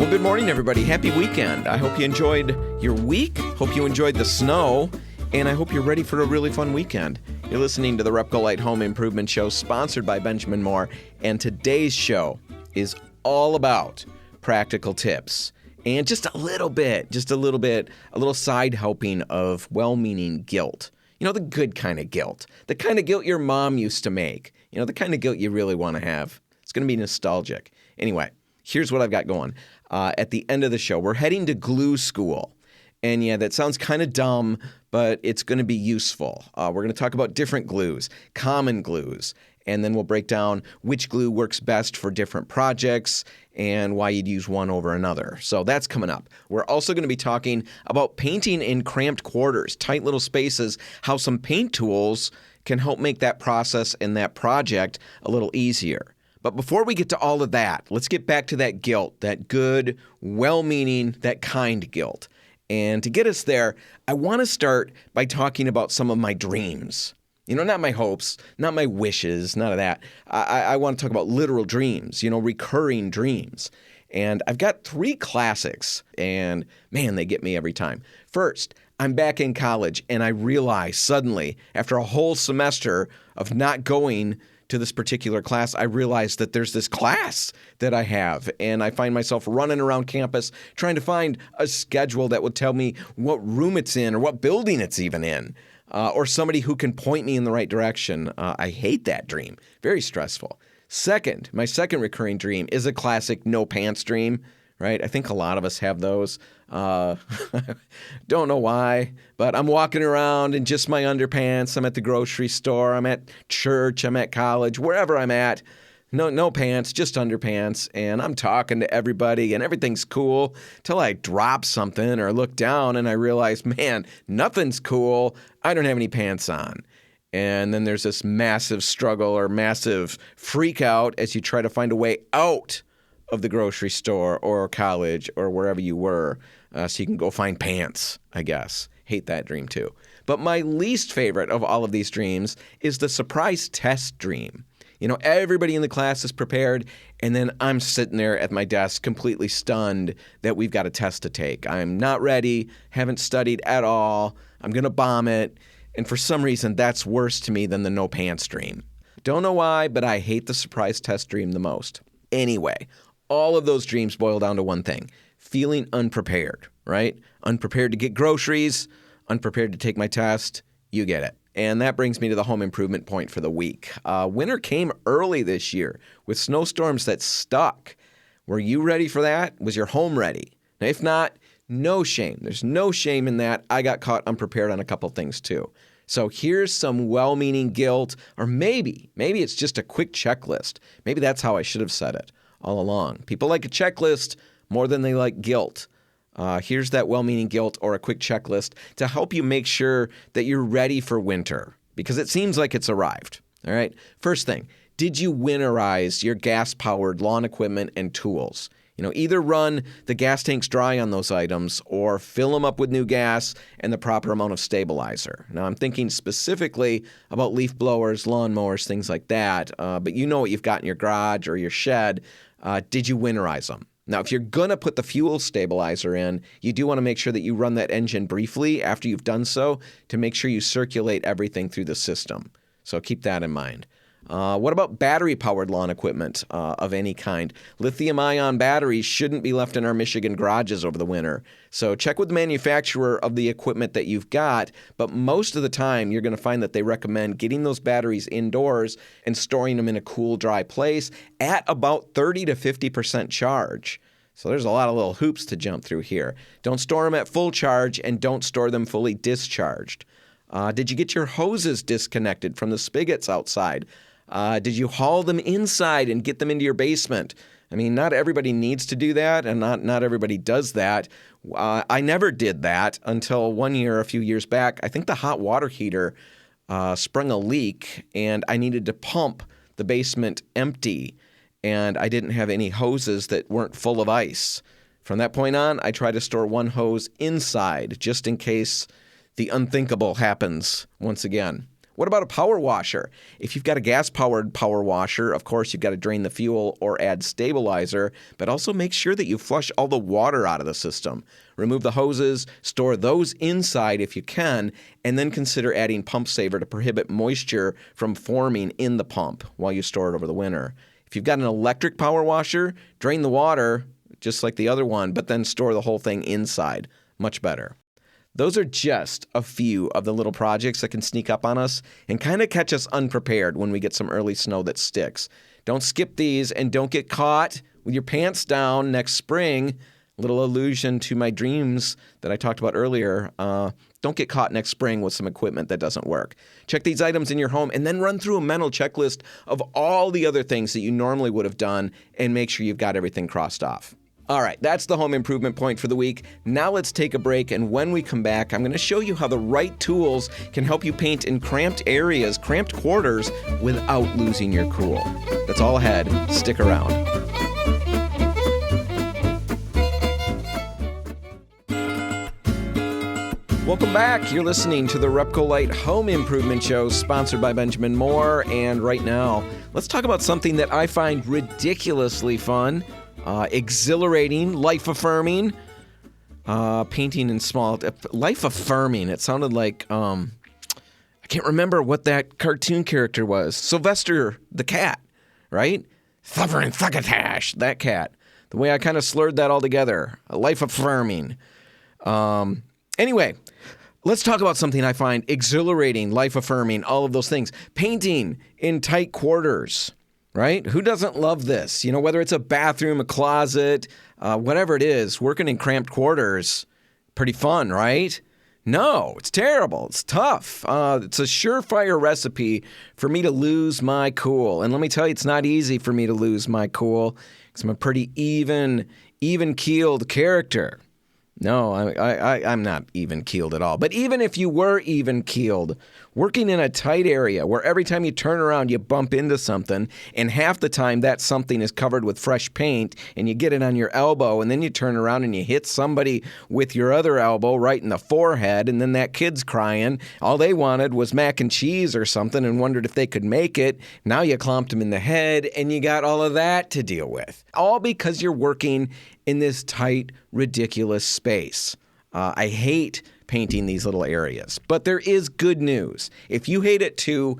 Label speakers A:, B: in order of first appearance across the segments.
A: Well, good morning, everybody. Happy weekend. I hope you enjoyed your week. Hope you enjoyed the snow. And I hope you're ready for a really fun weekend. You're listening to the Repcolite Home Improvement Show, sponsored by Benjamin Moore. And today's show is all about practical tips. And just a little side helping of well-meaning guilt. You know, the good kind of guilt. The kind of guilt your mom used to make. You know, the kind of guilt you really want to have. It's going to be nostalgic. Anyway, here's what I've got going. At the end of the show, we're heading to glue school. And yeah, that sounds kind of dumb, but it's going to be useful. We're going to talk about different glues, common glues, and then we'll break down which glue works best for different projects and why you'd use one over another. So that's coming up. We're also going to be talking about painting in cramped quarters, tight little spaces, how some paint tools can help make that process and that project a little easier. But before we get to all of that, let's get back to that guilt, that good, well-meaning, that kind guilt. And to get us there, I want to start by talking about some of my dreams. You know, not my hopes, not my wishes, none of that. I want to talk about literal dreams, you know, recurring dreams. And I've got 3 classics, and man, they get me every time. First, I'm back in college, and I realize suddenly, after a whole semester of not going to this particular class, I realized that there's this class that I have, and I find myself running around campus trying to find a schedule that would tell me what room it's in or what building it's even in, or somebody who can point me in the right direction. I hate that dream. Very stressful. Second, my second recurring dream is a classic no pants dream, right? I think a lot of us have those. Don't know why, but I'm walking around in just my underpants. I'm at the grocery store. I'm at church. I'm at college. Wherever I'm at, no pants, just underpants. And I'm talking to everybody, and everything's cool till I drop something or look down and I realize, man, nothing's cool. I don't have any pants on. And then there's this massive struggle or massive freak out as you try to find a way out of the grocery store or college or wherever you were, so you can go find pants, I guess. Hate that dream too. But my least favorite of all of these dreams is the surprise test dream. You know, everybody in the class is prepared, and then I'm sitting there at my desk completely stunned that we've got a test to take. I'm not ready, haven't studied at all, I'm going to bomb it, and for some reason that's worse to me than the no pants dream. Don't know why, but I hate the surprise test dream the most. Anyway, all of those dreams boil down to one thing: feeling unprepared, right? Unprepared to get groceries, unprepared to take my test. You get it. And that brings me to the home improvement point for the week. Winter came early this year with snowstorms that stuck. Were you ready for that? Was your home ready? Now, if not, no shame. There's no shame in that. I got caught unprepared on a couple things too. So here's some well-meaning guilt, or maybe it's just a quick checklist. Maybe that's how I should have said it all along. People like a checklist more than they like guilt. Here's that well-meaning guilt or a quick checklist to help you make sure that you're ready for winter, because it seems like it's arrived. All right. First thing, did you winterize your gas-powered lawn equipment and tools? You know, either run the gas tanks dry on those items or fill them up with new gas and the proper amount of stabilizer. Now, I'm thinking specifically about leaf blowers, lawn mowers, things like that. But you know what you've got in your garage or your shed. Did you winterize them? Now, if you're going to put the fuel stabilizer in, you do want to make sure that you run that engine briefly after you've done so to make sure you circulate everything through the system. So keep that in mind. What about battery-powered lawn equipment of any kind? Lithium-ion batteries shouldn't be left in our Michigan garages over the winter. So check with the manufacturer of the equipment that you've got, but most of the time you're going to find that they recommend getting those batteries indoors and storing them in a cool, dry place at about 30 to 50% charge. So there's a lot of little hoops to jump through here. Don't store them at full charge and don't store them fully discharged. Did you get your hoses disconnected from the spigots outside? Did you haul them inside and get them into your basement? I mean, not everybody needs to do that, and not everybody does that. I never did that until one year, a few years back. I think the hot water heater sprung a leak, and I needed to pump the basement empty, and I didn't have any hoses that weren't full of ice. From that point on, I try to store one hose inside just in case the unthinkable happens once again. What about a power washer? If you've got a gas-powered power washer, of course, you've got to drain the fuel or add stabilizer, but also make sure that you flush all the water out of the system. Remove the hoses, store those inside if you can, and then consider adding pump saver to prohibit moisture from forming in the pump while you store it over the winter. If you've got an electric power washer, drain the water, just like the other one, but then store the whole thing inside. Much better. Those are just a few of the little projects that can sneak up on us and kind of catch us unprepared when we get some early snow that sticks. Don't skip these and don't get caught with your pants down next spring. A little allusion to my dreams that I talked about earlier. Don't get caught next spring with some equipment that doesn't work. Check these items in your home and then run through a mental checklist of all the other things that you normally would have done and make sure you've got everything crossed off. All right, that's the home improvement point for the week. Now let's take a break, and when we come back, I'm going to show you how the right tools can help you paint in cramped areas, cramped quarters, without losing your cool. That's all ahead. Stick around. Welcome back. You're listening to the Repco Light Home Improvement Show, sponsored by Benjamin Moore. And right now, let's talk about something that I find ridiculously fun. Exhilarating, life-affirming, painting in small, life-affirming. It sounded like, I can't remember what that cartoon character was. Sylvester the cat, right? Thuffer and Thuckatash, that cat. The way I kind of slurred that all together. Life-affirming. Anyway, let's talk about something I find exhilarating, life-affirming, all of those things. Painting in tight quarters. Right? Who doesn't love this? You know, whether it's a bathroom, a closet, whatever it is, working in cramped quarters, pretty fun, right? No, it's terrible. It's tough. It's a surefire recipe for me to lose my cool. And let me tell you, it's not easy for me to lose my cool because I'm a pretty even-keeled character. No, I'm not even-keeled at all. But even if you were even-keeled, working in a tight area where every time you turn around you bump into something, and half the time that something is covered with fresh paint, and you get it on your elbow, and then you turn around and you hit somebody with your other elbow right in the forehead, and then that kid's crying. All they wanted was mac and cheese or something and wondered if they could make it. Now you clomped them in the head, and you got all of that to deal with. All because you're working in this tight, ridiculous space. I hate painting these little areas. But there is good news. If you hate it too,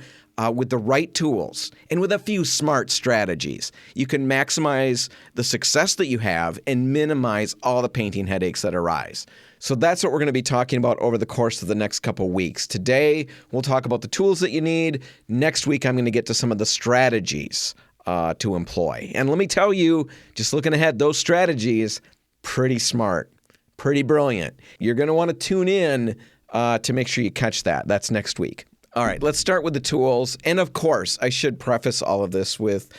A: with the right tools and with a few smart strategies, you can maximize the success that you have and minimize all the painting headaches that arise. So that's what we're going to be talking about over the course of the next couple weeks. Today, we'll talk about the tools that you need. Next week, I'm going to get to some of the strategies to employ. And let me tell you, just looking ahead, those strategies, pretty smart, pretty brilliant. You're going to want to tune in to make sure you catch that. That's next week. All right, let's start with the tools. And of course, I should preface all of this with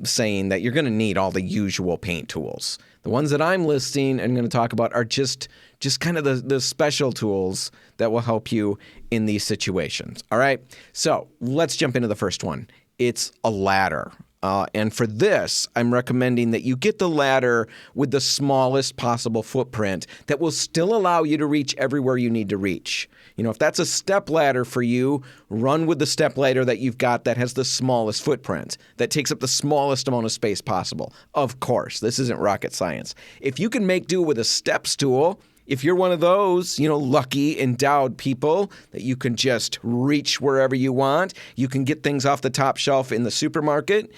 A: saying that you're going to need all the usual paint tools. The ones that I'm listing and going to talk about are just kind of the special tools that will help you in these situations. All right, so let's jump into the first one. It's a ladder. And for this, I'm recommending that you get the ladder with the smallest possible footprint that will still allow you to reach everywhere you need to reach. You know, if that's a step ladder for you, run with the step ladder that you've got that has the smallest footprint, that takes up the smallest amount of space possible. Of course, this isn't rocket science. If you can make do with a step stool, if you're one of those, lucky, endowed people that you can just reach wherever you want, you can get things off the top shelf in the supermarket,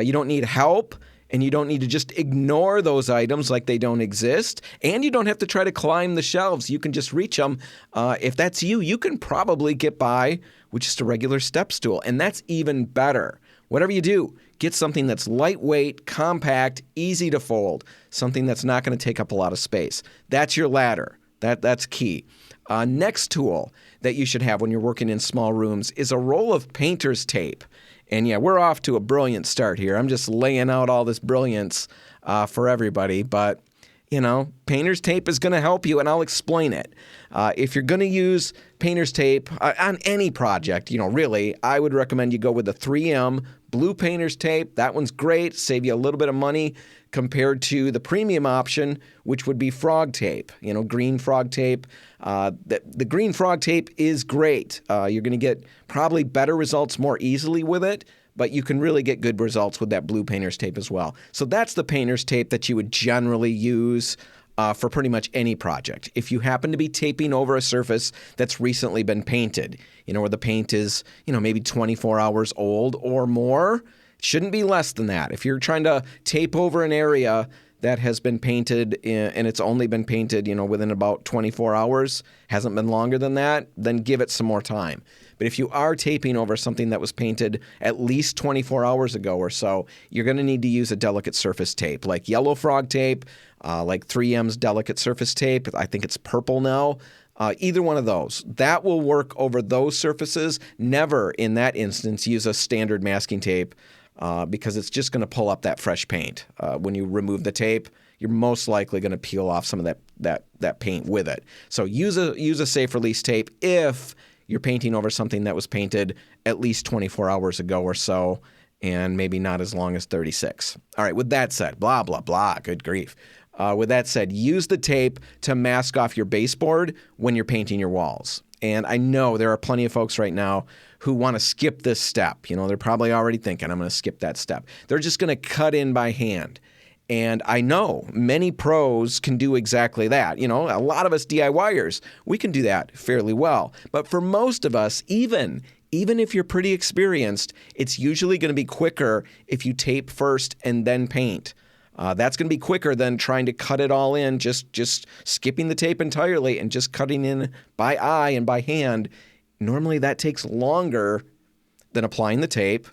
A: you don't need help, and you don't need to just ignore those items like they don't exist, and you don't have to try to climb the shelves. You can just reach them. If that's you, you can probably get by with just a regular step stool, and that's even better. Whatever you do, get something that's lightweight, compact, easy to fold, something that's not going to take up a lot of space. That's your ladder. That's key. Next tool that you should have when you're working in small rooms is a roll of painter's tape. And yeah, we're off to a brilliant start here. I'm just laying out all this brilliance for everybody, but painter's tape is going to help you, and I'll explain it. If you're going to use painter's tape on any project, really, I would recommend you go with the 3M Blue painter's tape, that one's great, save you a little bit of money compared to the premium option, which would be frog tape, green frog tape. The green frog tape is great. You're going to get probably better results more easily with it, but you can really get good results with that blue painter's tape as well. So that's the painter's tape that you would generally use for pretty much any project. If you happen to be taping over a surface that's recently been painted, where the paint is, maybe 24 hours old or more, it shouldn't be less than that. If you're trying to tape over an area that has been painted and it's only been painted, within about 24 hours, hasn't been longer than that, then give it some more time. But if you are taping over something that was painted at least 24 hours ago or so, you're going to need to use a delicate surface tape, like yellow frog tape, like 3M's delicate surface tape. I think it's purple now. Either one of those. That will work over those surfaces. Never, in that instance, use a standard masking tape because it's just going to pull up that fresh paint. When you remove the tape, you're most likely going to peel off some of that paint with it. So use a safe release tape if you're painting over something that was painted at least 24 hours ago or so, and maybe not as long as 36. All right, with that said, blah, blah, blah, good grief. With that said, use the tape to mask off your baseboard when you're painting your walls. And I know there are plenty of folks right now who want to skip this step. They're probably already thinking, I'm going to skip that step. They're just going to cut in by hand. And I know many pros can do exactly that. A lot of us DIYers, we can do that fairly well. But for most of us, even if you're pretty experienced, it's usually going to be quicker if you tape first and then paint. That's going to be quicker than trying to cut it all in, just skipping the tape entirely and just cutting in by eye and by hand. Normally that takes longer than applying the tape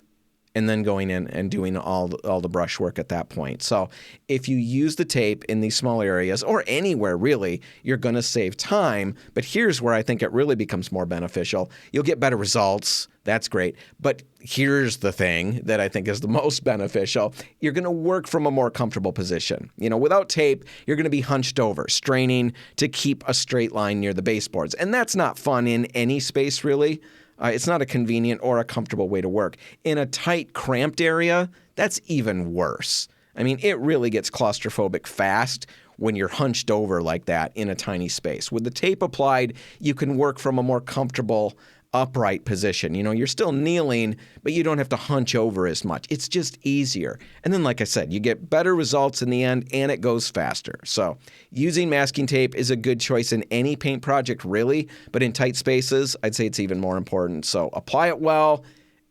A: and then going in and doing all the brush work at that point. So if you use the tape in these small areas, or anywhere really, you're going to save time. But here's where I think it really becomes more beneficial. You'll get better results. That's great. But here's the thing that I think is the most beneficial. You're going to work from a more comfortable position. Without tape, you're going to be hunched over, straining to keep a straight line near the baseboards. And that's not fun in any space, really. It's not a convenient or a comfortable way to work. In a tight, cramped area, that's even worse. I mean, it really gets claustrophobic fast when you're hunched over like that in a tiny space. With the tape applied, you can work from a more comfortable, upright position. You're still kneeling, but you don't have to hunch over as much. It's just easier. And then, like I said, you get better results in the end, and it goes faster. So using masking tape is a good choice in any paint project, really, but in tight spaces, I'd say it's even more important. So apply it well,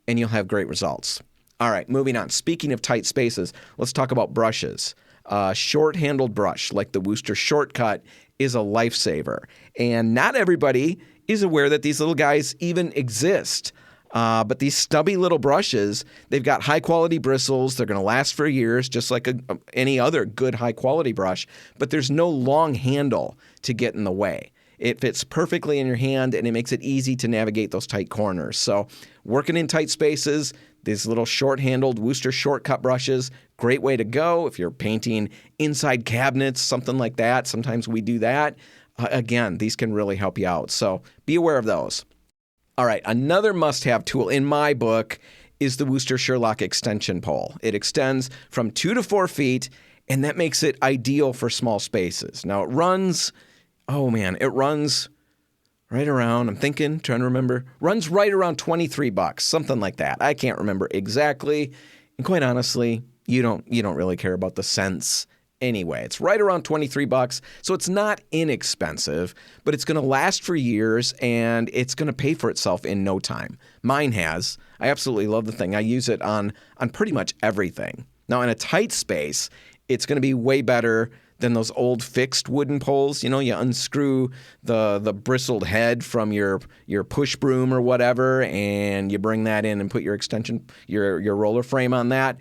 A: and you'll have great results. All right, moving on. Speaking of tight spaces, let's talk about brushes. Short-handled brush, like the Wooster Shortcut, is a lifesaver. And not everybody is aware that these little guys even exist. But these stubby little brushes, they've got high-quality bristles. They're going to last for years, just like any other good high-quality brush. But there's no long handle to get in the way. It fits perfectly in your hand, and it makes it easy to navigate those tight corners. So working in tight spaces, these little short-handled Wooster Shortcut brushes, great way to go if you're painting inside cabinets, something like that. Sometimes we do that. Again, these can really help you out. So be aware of those. All right, another must-have tool in my book is the Wooster Sherlock extension pole. It extends from 2 to 4 feet, and that makes it ideal for small spaces. Now, it runs right around, trying to remember, runs right around $23, something like that. I can't remember exactly. And quite honestly, you don't really care about the cents anyway. It's right around $23, so it's not inexpensive, but it's going to last for years, and it's going to pay for itself in no time. Mine has. I absolutely love the thing. I use it on pretty much everything. Now, in a tight space, it's going to be way better than those old fixed wooden poles. You unscrew the bristled head from your push broom or whatever, and you bring that in and put your extension, your roller frame on that.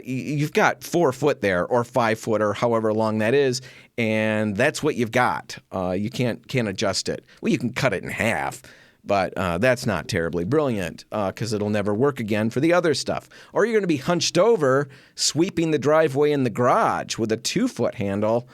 A: You've got 4 foot there, or 5 foot, or however long that is, and that's what you've got. You can't adjust it. Well, you can cut it in half, but that's not terribly brilliant because it'll never work again for the other stuff. Or you're going to be hunched over, sweeping the driveway in the garage with a 2-foot handle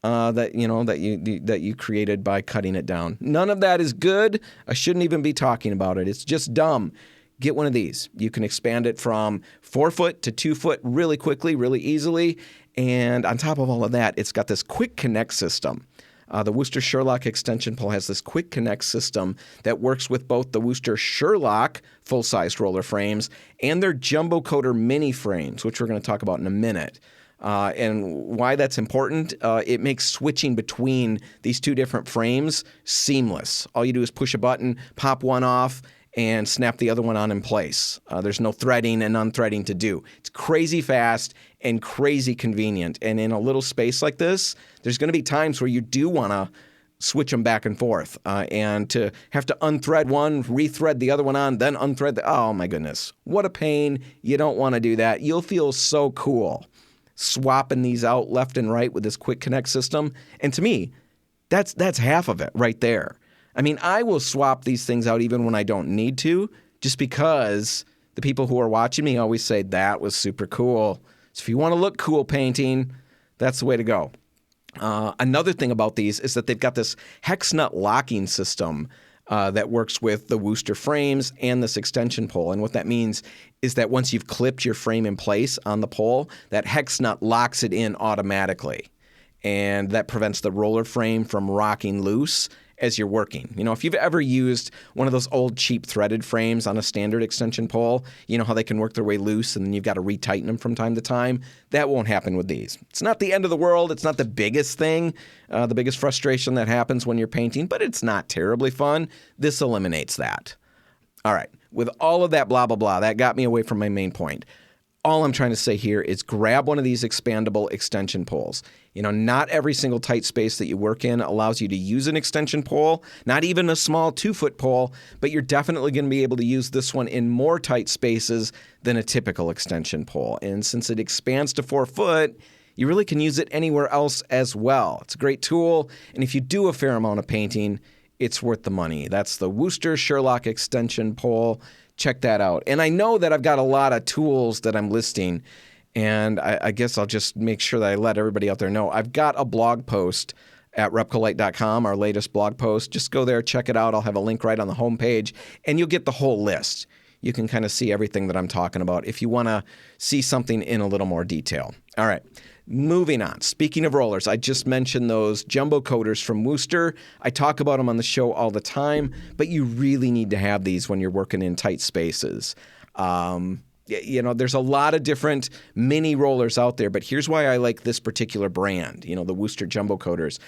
A: that you created by cutting it down. None of that is good. I shouldn't even be talking about it. It's just dumb. get one of these. You can expand it from 4 foot to 2 foot really quickly, really easily. And on top of all of that, it's got this quick connect system. The Wooster Sherlock extension pole has this quick connect system that works with both the Wooster Sherlock full-sized roller frames and their Jumbo Coater mini frames, which we're going to talk about in a minute. And why that's important, it makes switching between these two different frames seamless. All you do is push a button, pop one off, and snap the other one on in place. There's no threading and unthreading to do. It's crazy fast and crazy convenient. And in a little space like this, there's going to be times where you do want to switch them back and forth. And to have to unthread one, rethread the other one on, then unthread oh my goodness. What a pain. You don't want to do that. You'll feel so cool swapping these out left and right with this quick connect system. And to me, that's half of it right there. I mean, I will swap these things out even when I don't need to, just because the people who are watching me always say, that was super cool. So if you want to look cool painting, that's the way to go. Another thing about these is that they've got this hex nut locking system that works with the Wooster frames and this extension pole. And what that means is that once you've clipped your frame in place on the pole, that hex nut locks it in automatically. And that prevents the roller frame from rocking loose as you're working. You know, if you've ever used one of those old cheap threaded frames on a standard extension pole, you know how they can work their way loose and then you've got to retighten them from time to time? That won't happen with these. It's not the end of the world. It's not the biggest thing, the biggest frustration that happens when you're painting, but it's not terribly fun. This eliminates that. All right. With all of that blah, blah, blah, that got me away from my main point. All I'm trying to say here is grab one of these expandable extension poles. You know, not every single tight space that you work in allows you to use an extension pole, not even a small 2-foot pole, but you're definitely going to be able to use this one in more tight spaces than a typical extension pole. And since it expands to 4 foot, you really can use it anywhere else as well. It's a great tool, and if you do a fair amount of painting, it's worth the money. That's the Wooster Sherlock extension pole. Check that out. And I know that I've got a lot of tools that I'm listing, and I guess I'll just make sure that I let everybody out there know. I've got a blog post at repcolite.com, our latest blog post. Just go there, check it out. I'll have a link right on the homepage, and you'll get the whole list. You can kind of see everything that I'm talking about if you want to see something in a little more detail. All right. Moving on. Speaking of rollers, I just mentioned those Jumbo Coaters from Wooster. I talk about them on the show all the time, but you really need to have these when you're working in tight spaces. You know, there's a lot of different mini rollers out there, but here's why I like this particular brand, you know, the Wooster Jumbo Coaters.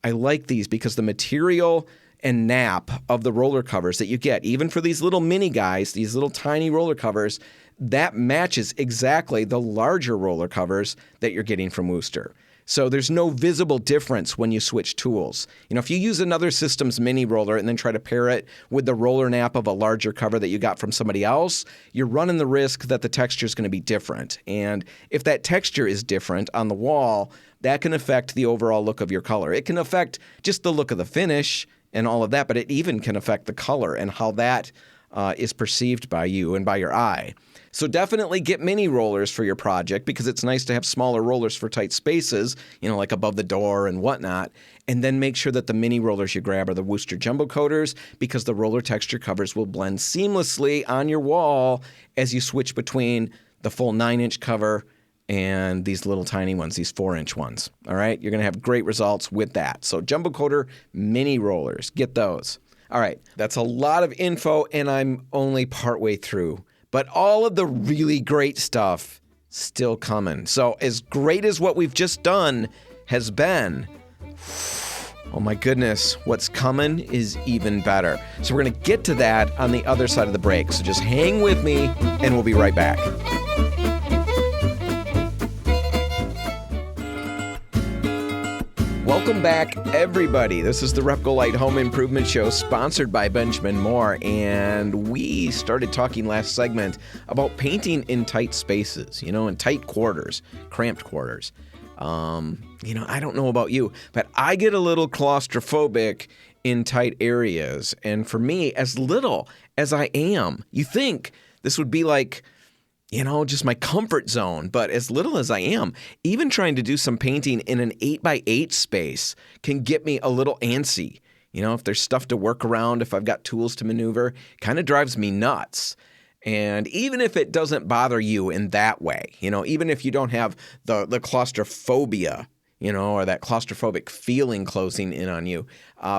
A: I like these because the material and nap of the roller covers that you get, even for these little mini guys, these little tiny roller covers, that matches exactly the larger roller covers that you're getting from Wooster. So there's no visible difference when you switch tools. You know, if you use another system's mini roller and then try to pair it with the roller nap of a larger cover that you got from somebody else, you're running the risk that the texture is going to be different. And if that texture is different on the wall, that can affect the overall look of your color. It can affect just the look of the finish and all of that, but it even can affect the color and how that is perceived by you and by your eye. So definitely get mini rollers for your project because it's nice to have smaller rollers for tight spaces, you know, like above the door and whatnot. And then make sure that the mini rollers you grab are the Wooster Jumbo Coaters because the roller texture covers will blend seamlessly on your wall as you switch between the full 9-inch cover and these little tiny ones, these 4-inch ones. All right, you're going to have great results with that. So Jumbo Coater mini rollers, get those. All right, that's a lot of info, and I'm only partway through. But all of the really great stuff still coming. So as great as what we've just done has been, oh my goodness, what's coming is even better. So we're going to get to that on the other side of the break. So just hang with me, and we'll be right back. Welcome back, everybody. This is the Repcolite Home Improvement Show, sponsored by Benjamin Moore, and we started talking last segment about painting in tight spaces, you know, in tight quarters, cramped quarters. You know, I don't know about you, but I get a little claustrophobic in tight areas, and for me, as little as I am, you think this would be like, you know, just my comfort zone. But as little as I am, even trying to do some painting in an 8x8 space can get me a little antsy. You know, if there's stuff to work around, if I've got tools to maneuver, kind of drives me nuts. And even if it doesn't bother you in that way, even if you don't have the claustrophobia, or that claustrophobic feeling closing in on you,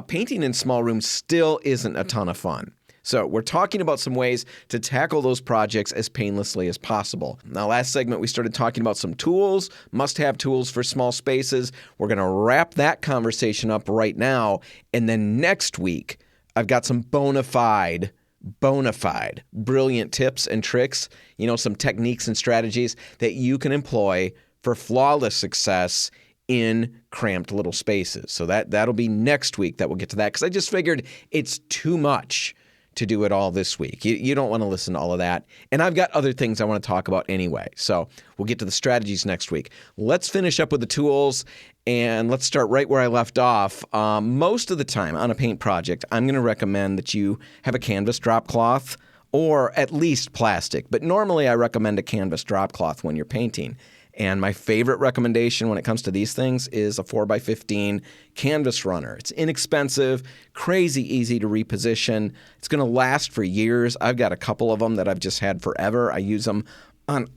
A: painting in small rooms still isn't a ton of fun. So we're talking about some ways to tackle those projects as painlessly as possible. Now, last segment, we started talking about some tools, must-have tools for small spaces. We're going to wrap that conversation up right now. And then next week, I've got some bona fide, brilliant tips and tricks, some techniques and strategies that you can employ for flawless success in cramped little spaces. So that'll be next week that we'll get to that, because I just figured it's too much to do it all this week. You don't want to listen to all of that. And I've got other things I want to talk about anyway. So we'll get to the strategies next week. Let's finish up with the tools, and let's start right where I left off. Most of the time on a paint project, I'm going to recommend that you have a canvas drop cloth or at least plastic. But normally I recommend a canvas drop cloth when you're painting. And my favorite recommendation when it comes to these things is a 4x15 canvas runner. It's inexpensive, crazy easy to reposition. It's going to last for years. I've got a couple of them that I've just had forever. I use them on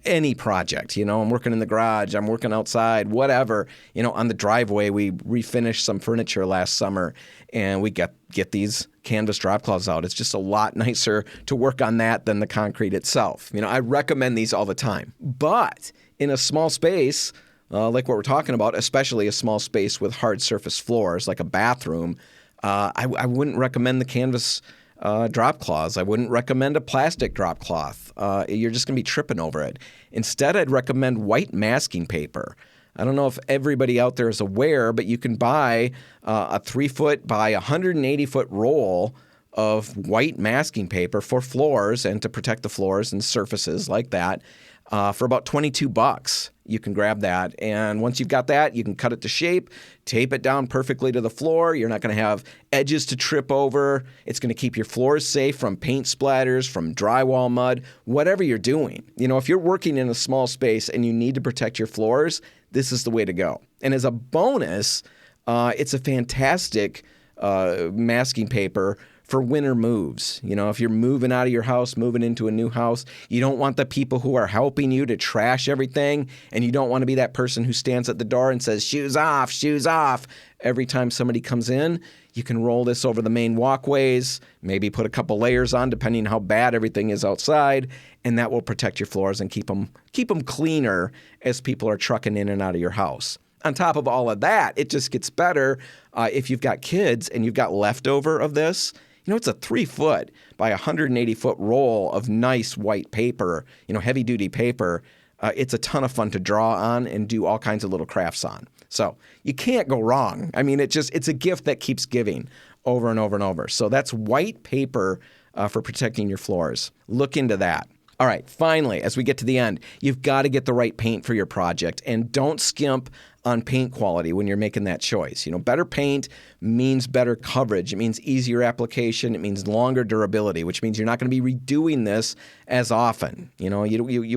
A: any project. I'm working in the garage, I'm working outside, whatever. On the driveway, we refinished some furniture last summer, and we get these canvas drop cloths out. It's just a lot nicer to work on that than the concrete itself. I recommend these all the time. But in a small space, like what we're talking about, especially a small space with hard surface floors, like a bathroom, I wouldn't recommend the canvas drop cloths. I wouldn't recommend a plastic drop cloth. You're just going to be tripping over it. Instead, I'd recommend white masking paper. I don't know if everybody out there is aware, but you can buy a 3-foot by 180-foot roll of white masking paper for floors and to protect the floors and surfaces like that for about $22. You can grab that. And once you've got that, you can cut it to shape, tape it down perfectly to the floor. You're not going to have edges to trip over. It's going to keep your floors safe from paint splatters, from drywall mud, whatever you're doing. If you're working in a small space and you need to protect your floors, this is the way to go. And as a bonus, it's a fantastic masking paper for winter moves. If you're moving out of your house, moving into a new house, you don't want the people who are helping you to trash everything, and you don't want to be that person who stands at the door and says, shoes off, every time somebody comes in. You can roll this over the main walkways, maybe put a couple layers on depending on how bad everything is outside, and that will protect your floors and keep them cleaner as people are trucking in and out of your house. On top of all of that, it just gets better if you've got kids and you've got leftover of this. It's a 3-foot by 180-foot roll of nice white paper, heavy-duty paper. It's a ton of fun to draw on and do all kinds of little crafts on. So you can't go wrong. It's a gift that keeps giving over and over and over. So that's white paper for protecting your floors. Look into that. All right, finally, as we get to the end, you've got to get the right paint for your project, and don't skimp on paint quality when you're making that choice. Better paint means better coverage. It means easier application. It means longer durability, which means you're not going to be redoing this as often. You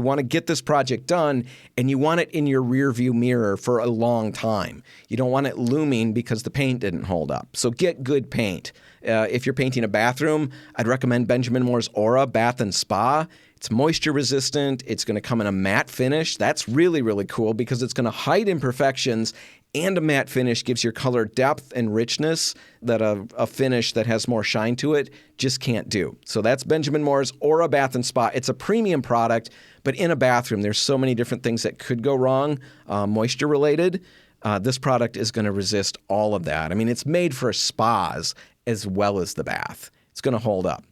A: want to get this project done, and you want it in your rearview mirror for a long time. You don't want it looming because the paint didn't hold up. So get good paint. If you're painting a bathroom, I'd recommend Benjamin Moore's Aura Bath and Spa. It's moisture resistant. It's going to come in a matte finish. That's really, really cool because it's going to hide imperfections, and a matte finish gives your color depth and richness that a finish that has more shine to it just can't do. So that's Benjamin Moore's Aura Bath and Spa. It's a premium product, but in a bathroom, there's so many different things that could go wrong, moisture related. This product is going to resist all of that. It's made for spas as well as the bath. It's going to hold up.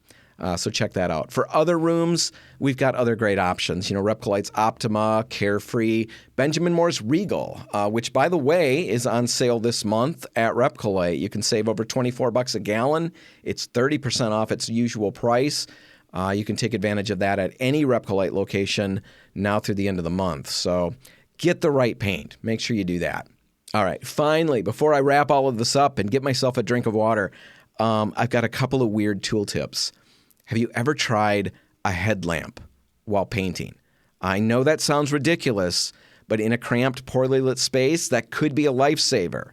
A: So check that out. For other rooms, we've got other great options. Repcolite's Optima, Carefree, Benjamin Moore's Regal, which, by the way, is on sale this month at Repcolite. You can save over $24 a gallon. It's 30% off its usual price. You can take advantage of that at any Repcolite location now through the end of the month. So get the right paint. Make sure you do that. All right. Finally, before I wrap all of this up and get myself a drink of water, I've got a couple of weird tool tips. Have you ever tried a headlamp while painting? I know that sounds ridiculous, but in a cramped, poorly lit space, that could be a lifesaver.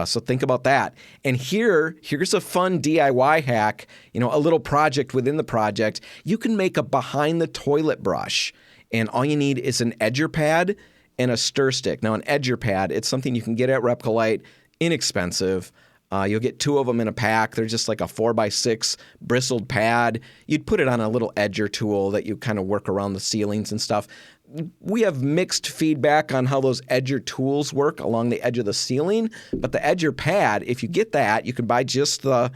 A: So think about that. And here's a fun DIY hack, a little project within the project. You can make a behind the toilet brush, and all you need is an edger pad and a stir stick. Now, an edger pad, it's something you can get at Repcolite, inexpensive. You'll get 2 of them in a pack. They're just like a 4x6 bristled pad. You'd put it on a little edger tool that you kind of work around the ceilings and stuff. We have mixed feedback on how those edger tools work along the edge of the ceiling, but the edger pad, if you get that, you can buy just the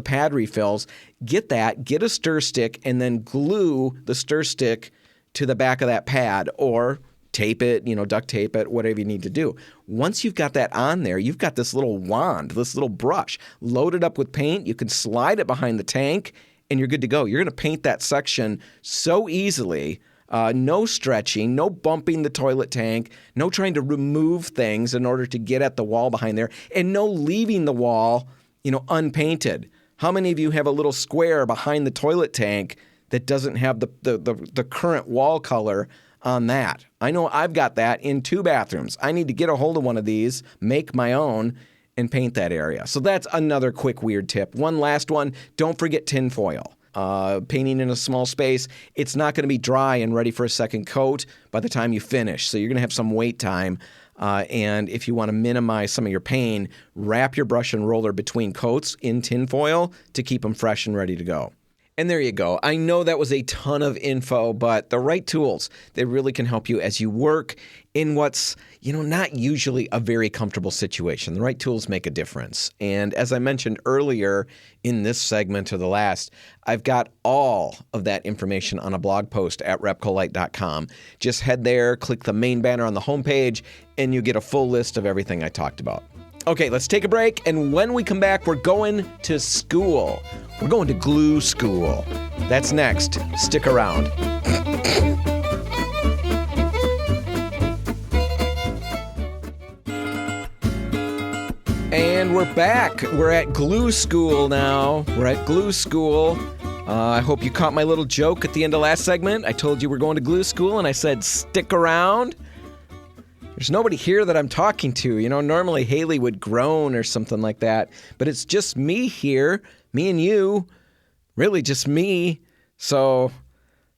A: pad refills. Get that, get a stir stick, and then glue the stir stick to the back of that pad, or tape it, duct tape it, whatever you need to do. Once you've got that on there, you've got this little wand, this little brush loaded up with paint. You can slide it behind the tank, and you're good to go. You're going to paint that section so easily. No stretching, no bumping the toilet tank, no trying to remove things in order to get at the wall behind there, and no leaving the wall, unpainted. How many of you have a little square behind the toilet tank that doesn't have the current wall color on that? I know I've got that in 2 bathrooms. I need to get a hold of one of these, make my own, and paint that area. So that's another quick weird tip. One last one, don't forget tin foil. Painting in a small space, it's not going to be dry and ready for a second coat by the time you finish. So you're going to have some wait time. And if you want to minimize some of your pain, wrap your brush and roller between coats in tin foil to keep them fresh and ready to go. And there you go. I know that was a ton of info, but the right tools, they really can help you as you work in what's, not usually a very comfortable situation. The right tools make a difference. And as I mentioned earlier in this segment or the last, I've got all of that information on a blog post at repcolite.com. Just head there, click the main banner on the homepage, and you get a full list of everything I talked about. Okay, let's take a break, and when we come back, we're going to school. We're going to glue school. That's next. Stick around. And we're back. We're at glue school now. We're at glue school. I hope you caught my little joke at the end of last segment. I told you we're going to glue school, and I said stick around. There's nobody here that I'm talking to. Normally Haley would groan or something like that, but it's just me here, me and you, really just me. So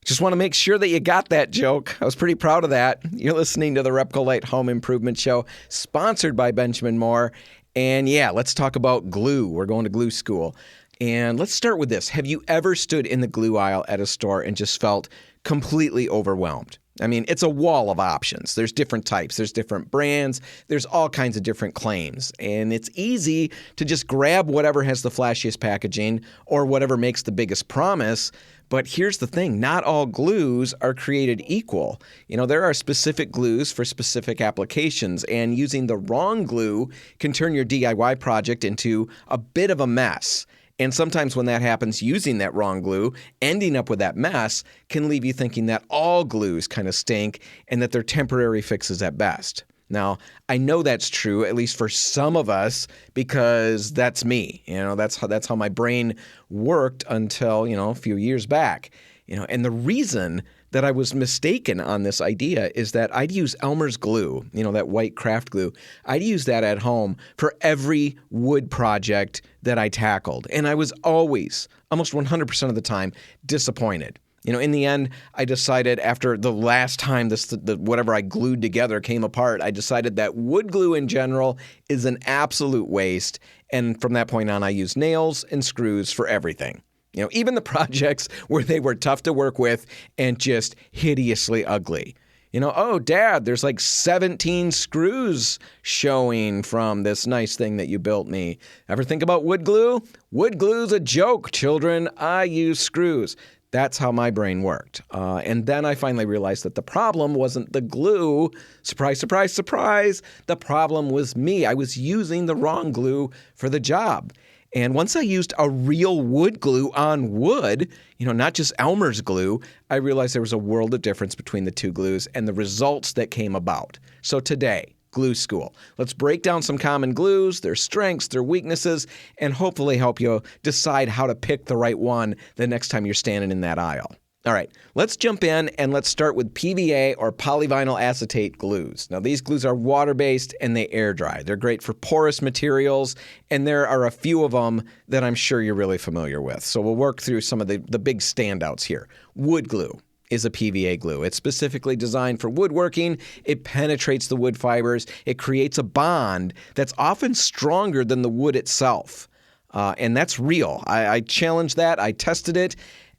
A: just want to make sure that you got that joke. I was pretty proud of that. You're listening to the Repcolite Home Improvement Show, sponsored by Benjamin Moore. And yeah, let's talk about glue. We're going to glue school. And let's start with this. Have you ever stood in the glue aisle at a store and just felt completely overwhelmed? I mean, it's a wall of options. There's different types. There's different brands. There's all kinds of different claims. And it's easy to just grab whatever has the flashiest packaging or whatever makes the biggest promise. But here's the thing. Not all glues are created equal. There are specific glues for specific applications, and using the wrong glue can turn your DIY project into a bit of a mess. And sometimes when that happens, using that wrong glue, ending up with that mess, can leave you thinking that all glues kind of stink and that they're temporary fixes at best. Now, I know that's true, at least for some of us, because that's me. That's how my brain worked until, a few years back. And the reason that I was mistaken on this idea is that I'd use Elmer's glue, that white craft glue. I'd use that at home for every wood project that I tackled. And I was always, almost 100% of the time, disappointed. In the end, I decided after the last time whatever I glued together came apart, I decided that wood glue in general is an absolute waste. And from that point on, I used nails and screws for everything. Even the projects where they were tough to work with and just hideously ugly. Oh, Dad, there's like 17 screws showing from this nice thing that you built me. Ever think about wood glue? Wood glue's a joke, children. I use screws. That's how my brain worked. And then I finally realized that the problem wasn't the glue. Surprise, surprise, surprise. The problem was me. I was using the wrong glue for the job. And once I used a real wood glue on wood, not just Elmer's glue, I realized there was a world of difference between the two glues and the results that came about. So today, glue school. Let's break down some common glues, their strengths, their weaknesses, and hopefully help you decide how to pick the right one the next time you're standing in that aisle. All right, let's jump in and let's start with PVA or polyvinyl acetate glues. Now, these glues are water-based and they air dry. They're great for porous materials, and there are a few of them that I'm sure you're really familiar with. So we'll work through some of the big standouts here. Wood glue is a PVA glue. It's specifically designed for woodworking. It penetrates the wood fibers. It creates a bond that's often stronger than the wood itself. And that's real. I challenged that. I tested it.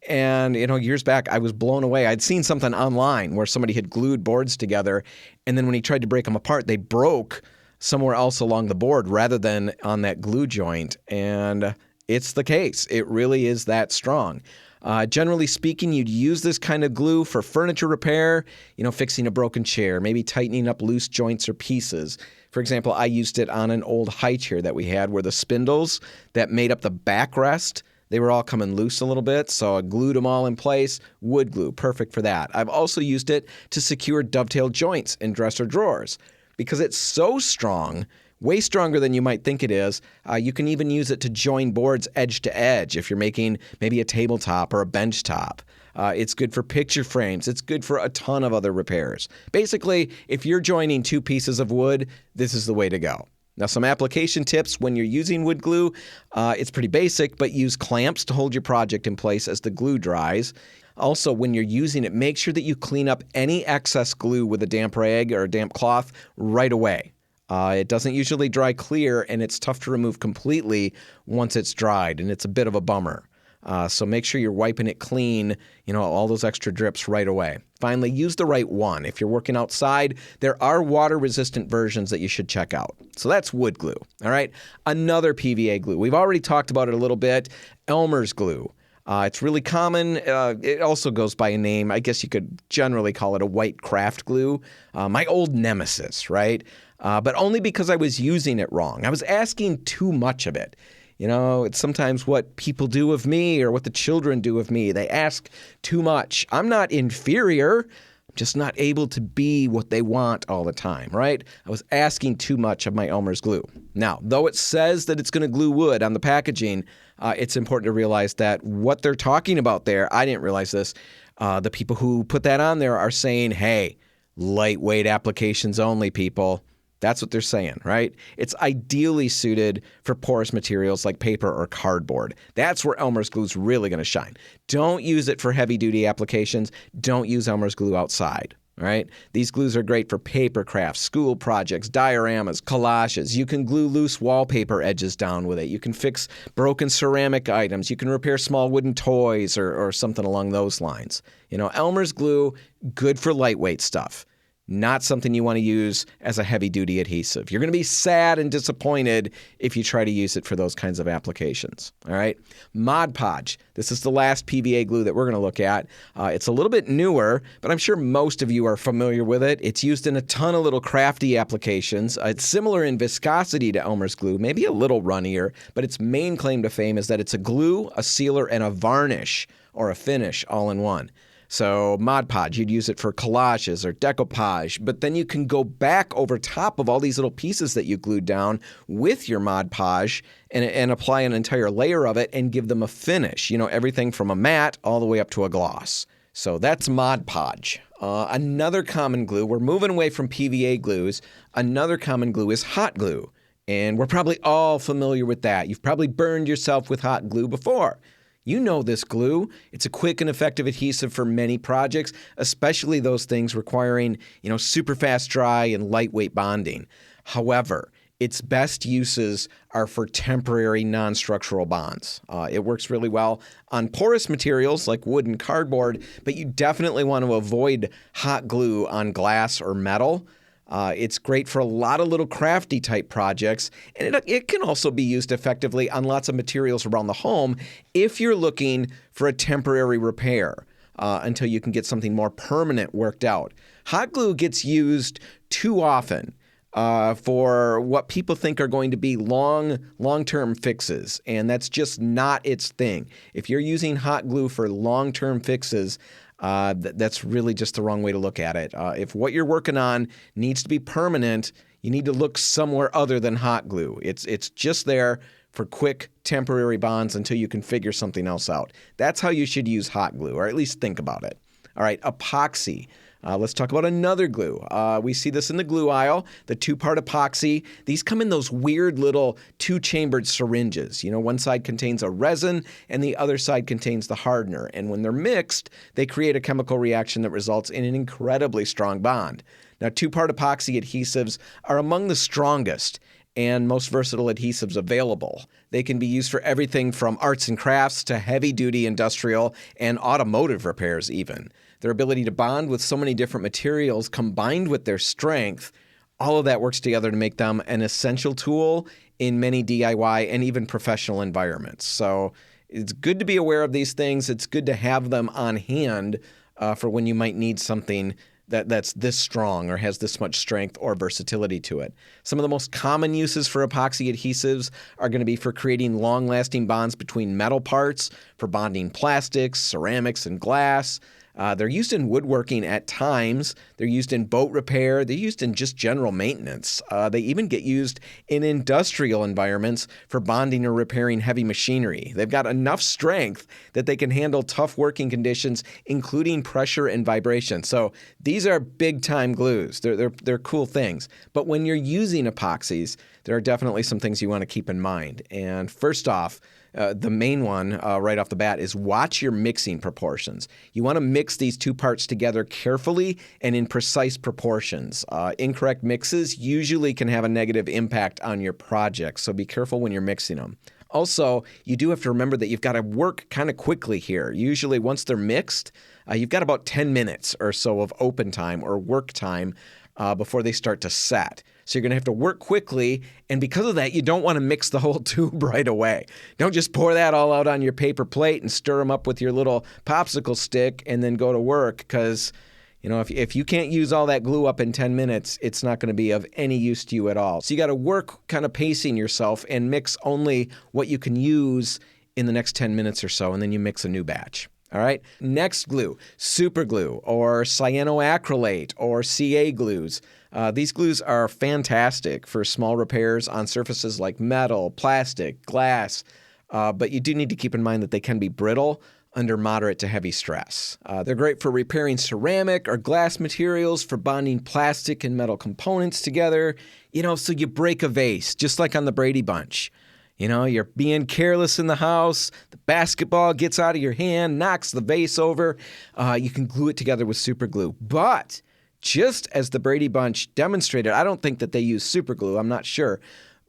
A: And, years back, I was blown away. I'd seen something online where somebody had glued boards together, and then when he tried to break them apart, they broke somewhere else along the board rather than on that glue joint. And it's the case. It really is that strong. Generally speaking, you'd use this kind of glue for furniture repair, fixing a broken chair, maybe tightening up loose joints or pieces. For example, I used it on an old high chair that we had where the spindles that made up the backrest, they were all coming loose a little bit, so I glued them all in place. Wood glue, perfect for that. I've also used it to secure dovetail joints in dresser drawers. Because it's so strong, way stronger than you might think it is, you can even use it to join boards edge to edge if you're making maybe a tabletop or a bench top. It's good for picture frames. It's good for a ton of other repairs. Basically, if you're joining two pieces of wood, this is the way to go. Now, some application tips when you're using wood glue. It's pretty basic, but use clamps to hold your project in place as the glue dries. Also, when you're using it, make sure that you clean up any excess glue with a damp rag or a damp cloth right away. It doesn't usually dry clear, and it's tough to remove completely once it's dried, and it's a bit of a bummer. So make sure you're wiping it clean, all those extra drips right away. Finally, use the right one. If you're working outside, there are water-resistant versions that you should check out. So that's wood glue, all right? Another PVA glue. We've already talked about it a little bit. Elmer's glue. It's really common. It also goes by a name. I guess you could generally call it a white craft glue. My old nemesis, right? But only because I was using it wrong. I was asking too much of it. It's sometimes what people do of me or what the children do of me. They ask too much. I'm not inferior. I'm just not able to be what they want all the time, right? I was asking too much of my Elmer's glue. Now, though it says that it's going to glue wood on the packaging, it's important to realize that what they're talking about there, I didn't realize this, the people who put that on there are saying, hey, lightweight applications only, people. That's what they're saying, right? It's ideally suited for porous materials like paper or cardboard. That's where Elmer's glue is really going to shine. Don't use it for heavy-duty applications. Don't use Elmer's glue outside, all right? These glues are great for paper crafts, school projects, dioramas, collages. You can glue loose wallpaper edges down with it. You can fix broken ceramic items. You can repair small wooden toys or something along those lines. Elmer's glue, good for lightweight stuff. Not something you want to use as a heavy-duty adhesive. You're going to be sad and disappointed if you try to use it for those kinds of applications. All right? Mod Podge. This is the last PVA glue that we're going to look at. It's a little bit newer, but I'm sure most of you are familiar with it. It's used in a ton of little crafty applications. It's similar in viscosity to Elmer's glue, maybe a little runnier, but its main claim to fame is that it's a glue, a sealer, and a varnish or a finish all in one. So Mod Podge, you'd use it for collages or decoupage, but then you can go back over top of all these little pieces that you glued down with your Mod Podge and apply an entire layer of it and give them a finish, everything from a matte all the way up to a gloss. So that's Mod Podge. Another common glue, we're moving away from PVA glues. Another common glue is hot glue, and we're probably all familiar with that. You've probably burned yourself with hot glue before. You know this glue. It's a quick and effective adhesive for many projects, especially those things requiring, super fast dry and lightweight bonding. However, its best uses are for temporary non-structural bonds. It works really well on porous materials like wood and cardboard, but you definitely want to avoid hot glue on glass or metal. It's great for a lot of little crafty type projects, and it can also be used effectively on lots of materials around the home if you're looking for a temporary repair until you can get something more permanent worked out. Hot glue gets used too often for what people think are going to be long-term fixes, and that's just not its thing. If you're using hot glue for long-term fixes, that's really just the wrong way to look at it. If what you're working on needs to be permanent, you need to look somewhere other than hot glue. It's just there for quick temporary bonds until you can figure something else out. That's how you should use hot glue, or at least think about it. All right, epoxy. Let's talk about another glue. We see this in the glue aisle, the two-part epoxy. These come in those weird little two-chambered syringes. One side contains a resin and the other side contains the hardener. And when they're mixed, they create a chemical reaction that results in an incredibly strong bond. Now, two-part epoxy adhesives are among the strongest and most versatile adhesives available. They can be used for everything from arts and crafts to heavy-duty industrial and automotive repairs even. Their ability to bond with so many different materials combined with their strength, all of that works together to make them an essential tool in many DIY and even professional environments. So it's good to be aware of these things. It's good to have them on hand for when you might need something that's this strong or has this much strength or versatility to it. Some of the most common uses for epoxy adhesives are going to be for creating long-lasting bonds between metal parts, for bonding plastics, ceramics, and glass. They're used in woodworking at times. They're used in boat repair. They're used in just general maintenance. They even get used in industrial environments for bonding or repairing heavy machinery. They've got enough strength that they can handle tough working conditions, including pressure and vibration. So these are big-time glues. They're cool things. But when you're using epoxies, there are definitely some things you want to keep in mind. And first off, the main one right off the bat is watch your mixing proportions. You want to mix these two parts together carefully and in precise proportions. Incorrect mixes usually can have a negative impact on your project, so be careful when you're mixing them. Also, you do have to remember that you've got to work kind of quickly here. Usually once they're mixed, you've got about 10 minutes or so of open time or work time before they start to set. So you're going to have to work quickly, and because of that, you don't want to mix the whole tube right away. Don't just pour that all out on your paper plate and stir them up with your little popsicle stick and then go to work, because if you can't use all that glue up in 10 minutes, it's not going to be of any use to you at all. So you got to work kind of pacing yourself and mix only what you can use in the next 10 minutes or so, and then you mix a new batch. All right. Next glue, super glue or cyanoacrylate or CA glues. These glues are fantastic for small repairs on surfaces like metal, plastic, glass, but you do need to keep in mind that they can be brittle under moderate to heavy stress. They're great for repairing ceramic or glass materials, for bonding plastic and metal components together, so you break a vase, just like on the Brady Bunch. You're being careless in the house, the basketball gets out of your hand, knocks the vase over. You can glue it together with super glue. But just as the Brady Bunch demonstrated, I don't think that they use super glue, I'm not sure,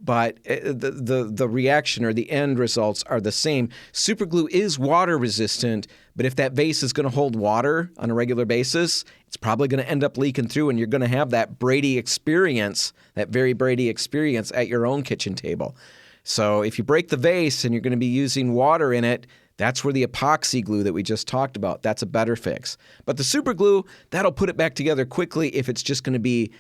A: but the reaction or the end results are the same. Super glue is water resistant, but if that vase is going to hold water on a regular basis, it's probably going to end up leaking through, and you're going to have that Brady experience, that very Brady experience at your own kitchen table. So if you break the vase and you're going to be using water in it, that's where the epoxy glue that we just talked about, that's a better fix. But the super glue, that'll put it back together quickly if it's just going to be,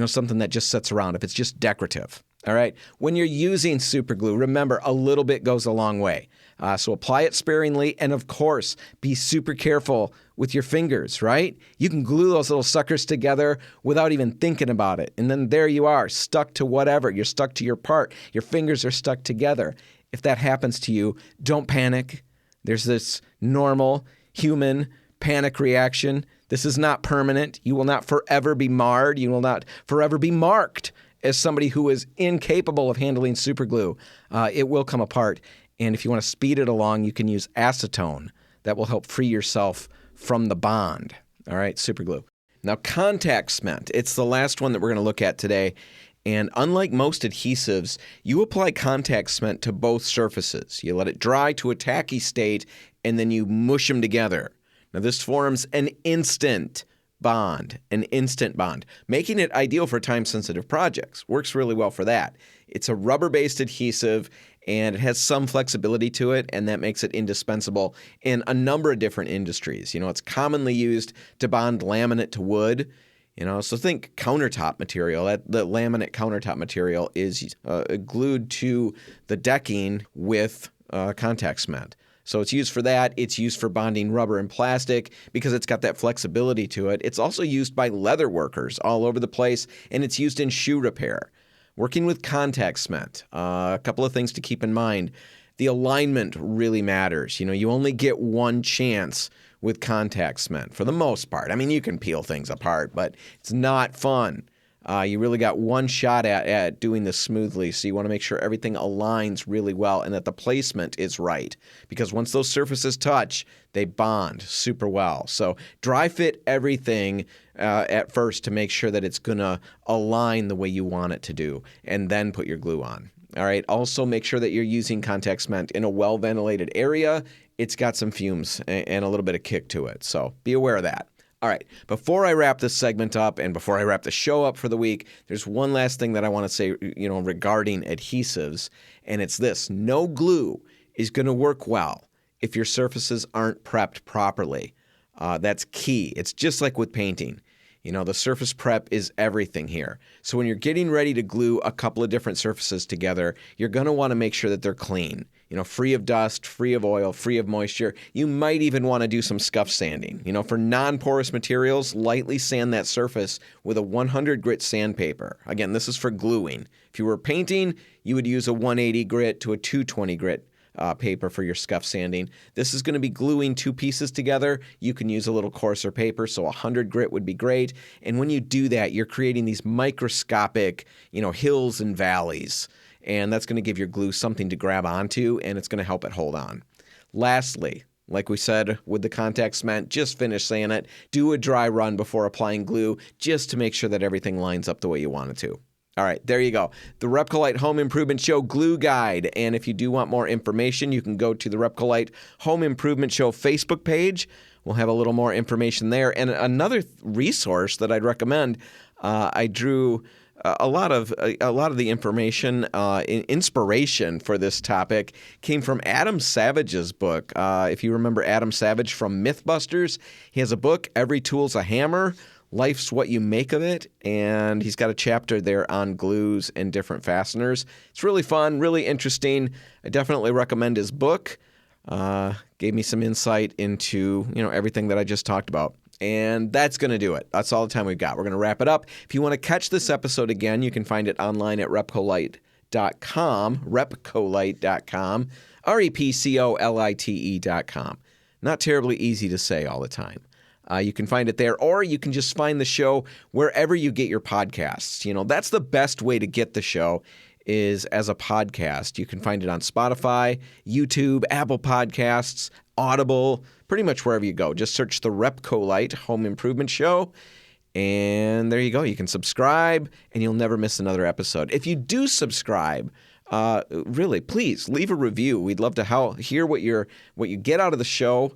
A: something that just sits around, if it's just decorative. All right. When you're using super glue, remember, a little bit goes a long way. So apply it sparingly, and of course, be super careful with your fingers, right? You can glue those little suckers together without even thinking about it. And then there you are, stuck to whatever. You're stuck to your part. Your fingers are stuck together. If that happens to you, don't panic. There's this normal human panic reaction. This is not permanent. You will not forever be marred. You will not forever be marked as somebody who is incapable of handling super glue. It will come apart. And if you want to speed it along, you can use acetone. That will help free yourself from the bond. All right, super glue. Now, contact cement. It's the last one that we're going to look at today. And unlike most adhesives, you apply contact cement to both surfaces. You let it dry to a tacky state, and then you mush them together. Now, this forms an instant bond, making it ideal for time-sensitive projects. Works really well for that. It's a rubber-based adhesive, and it has some flexibility to it, and that makes it indispensable in a number of different industries. It's commonly used to bond laminate to wood. So think countertop material. The laminate countertop material is glued to the decking with contact cement. So it's used for that. It's used for bonding rubber and plastic because it's got that flexibility to it. It's also used by leather workers all over the place, and it's used in shoe repair. Working with contact cement, a couple of things to keep in mind. The alignment really matters. You only get one chance with contact cement for the most part. I mean, you can peel things apart, but it's not fun. You really got one shot at doing this smoothly, so you want to make sure everything aligns really well and that the placement is right. Because once those surfaces touch, they bond super well. So dry fit everything at first to make sure that it's going to align the way you want it to do, and then put your glue on. All right. Also, make sure that you're using contact cement in a well-ventilated area. It's got some fumes and a little bit of kick to it, so be aware of that. All right, before I wrap this segment up and before I wrap the show up for the week, there's one last thing that I want to say, regarding adhesives, and it's this. No glue is going to work well if your surfaces aren't prepped properly. That's key. It's just like with painting. The surface prep is everything here. So when you're getting ready to glue a couple of different surfaces together, you're going to want to make sure that they're clean, free of dust, free of oil, free of moisture. You might even want to do some scuff sanding. For non-porous materials, lightly sand that surface with a 100 grit sandpaper. Again, this is for gluing. If you were painting, you would use a 180 grit to a 220 grit paper for your scuff sanding. This is going to be gluing two pieces together. You can use a little coarser paper, so 100 grit would be great. And when you do that, you're creating these microscopic, hills and valleys. And that's going to give your glue something to grab onto, and it's going to help it hold on. Lastly, like we said with the contact cement, just finish sanding it. Do a dry run before applying glue just to make sure that everything lines up the way you want it to. All right, there you go. The Repcolite Home Improvement Show Glue Guide. And if you do want more information, you can go to the Repcolite Home Improvement Show Facebook page. We'll have a little more information there. And another resource that I'd recommend, I drew a lot of the information, inspiration for this topic came from Adam Savage's book. If you remember Adam Savage from Mythbusters, he has a book, Every Tool's a Hammer. Life's What You Make of It, and he's got a chapter there on glues and different fasteners. It's really fun, really interesting. I definitely recommend his book. Gave me some insight into, everything that I just talked about. And that's going to do it. That's all the time we've got. We're going to wrap it up. If you want to catch this episode again, you can find it online at repcolite.com, repcolite.com, repcolite.com. Not terribly easy to say all the time. You can find it there, or you can just find the show wherever you get your podcasts. That's the best way to get the show is as a podcast. You can find it on Spotify, YouTube, Apple Podcasts, Audible, pretty much wherever you go. Just search the Repcolite Home Improvement Show, and there you go. You can subscribe, and you'll never miss another episode. If you do subscribe, really, please leave a review. We'd love to hear what you get out of the show.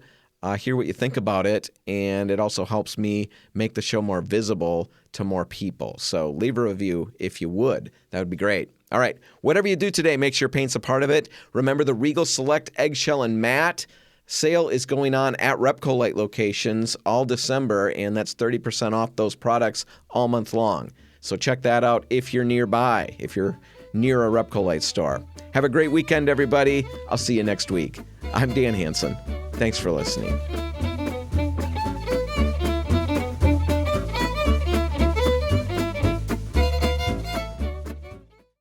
A: Hear what you think about it, and it also helps me make the show more visible to more people. So leave a review if you would. That would be great. All right, whatever you do today, make sure paint's a part of it. Remember the Regal Select Eggshell and Matte sale is going on at Repcolite locations all December, and that's 30% off those products all month long. So check that out if you're nearby, if you're near a Repcolite store. Have a great weekend, everybody. I'll see you next week. I'm Dan Hansen. Thanks for listening.